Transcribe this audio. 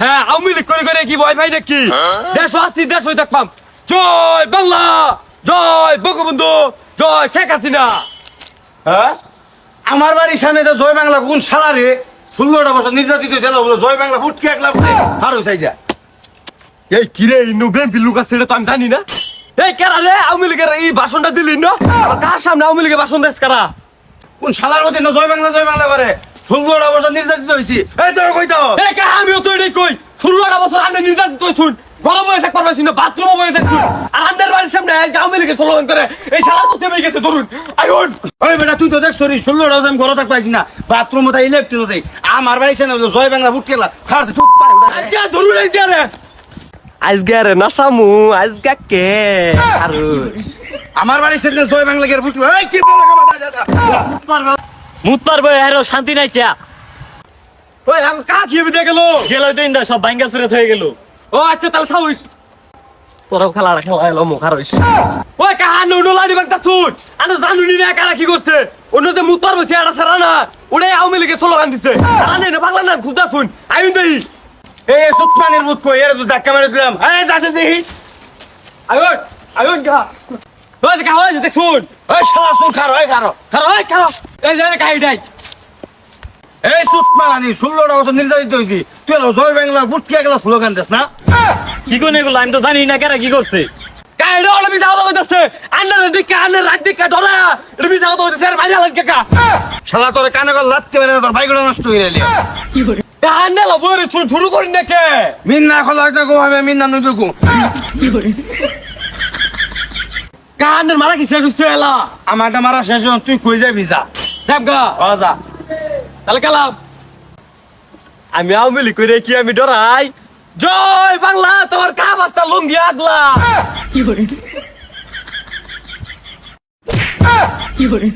হ্যাঁ আওয়ামী লীগ করে কি ভয় ভাই নাকি? দেশ আছি দেশ হয়ে দেখবাম। জয় বাংলা, জয় বঙ্গবন্ধু, জয় শেখ হাসিনা। হ্যাঁ আমার বাড়ির সামনে তো জয় বাংলা কোন শালা রে 16টা বছর নির্যাতিত ছিল বলে জয় বাংলা ফুটকে একলা ফুটে আর হইছে যা। এই কিরে ইনু বেম্পি লুক আছে তো আমি জানি না। এই কেরা রে আওয়ামী লীগের এই ভাষণটা দিলি না? আবার কার সামনে আওয়ামী লীগের ভাষণ দেশ কারা? কোন শালার মধ্যে না জয় বাংলা করে 16টা বছর নির্যাতিত হইছি। এই তোর কই তো এই কা আমিও তো এটাই কই 16টা বছর আন্ডার নির্যাতিত হইছুন, ঘরে বসে থাকতে পারছিস না, বাথরুমে বসে থাকছুন, আর আন্ডার বাড়ির সামনে আওয়ামী লীগের স্লোগান করে এই শালার মধ্যে বেয়ে গেছে ধরুন আইন। ওই বেটা তুই তো দেখ সরি 16টা বছর আমি ঘরে থাকতে পাইছি না, বাথরুম মতো ইলেকট্রিক দেই আমার বাড়ির সামনে জয় বাংলা ফুটকে একলা খাস চুপ পারে আজকে ধরুন এই যে রে আজকে রে নাসামু আজকে কে আরো আমার বাড়ির সামনে জয় বাংলা কে ফুটকে এই কি বলে কথা দাদা মুত পারবে আরো শান্তি নাই কিয়া ওই আমি কা কি বিদে গেল গেল দিন দা সব ভাঙ্গা চুরে হয়ে গেল। ও আচ্ছা তাহলে থাউইস তোরাও খেলা এলো মুখার হইস। ওই কাহান উনো লাড়ি বাগতা সুট আনো জানুনি না কারা কি করছে অন্য যে মুতার বসে আড়া সারা না ওরে আওয়ামী লীগের স্লোগান দিছে আনে না পাগলা না খুদা শুন আইন দেই এই সুতমানের বুত কই এর তো ধাক্কা মেরে দিলাম এই যাতে দেখি আইন গা ওই দেখা হয় দেখ শুন এই শালা সুর খারো এই খারো খারো এই যে কাই ডাই এই সুতমানি 16টা বছর নির্যাতিত হইছি তুই জয় বাংলা ফুটকে একলা স্লোগান দিস না কি কোন এগুলো আমি তো জানি না কারা কি করছে। কাইডা ওলে বিজাও তো কইতাছে আন্নার দিকে আন্নার রাত দিকে ধরা এটা বিজাও তো কইতাছে আর মাইরা লাগকে কা শালা তোরে কানে গল লাত্তি মেরে তোর বাইকটা নষ্ট হয়ে গেলি আন্না লবরে শুরু করি না কে মিন্না খোলা একটা গো হবে মিন্না নুদুকু কান্নার মারা কি শেষ হইছে এলা আমারটা মারা শেষ হন তুই কই যাবি যা দেবগা যা তাহলে কালাম আমি আওয়ামী লীগ করে কি আমি ডরাই জয় বাংলা তোর কা বাস্তা লুঙ্গি আগলা কি করে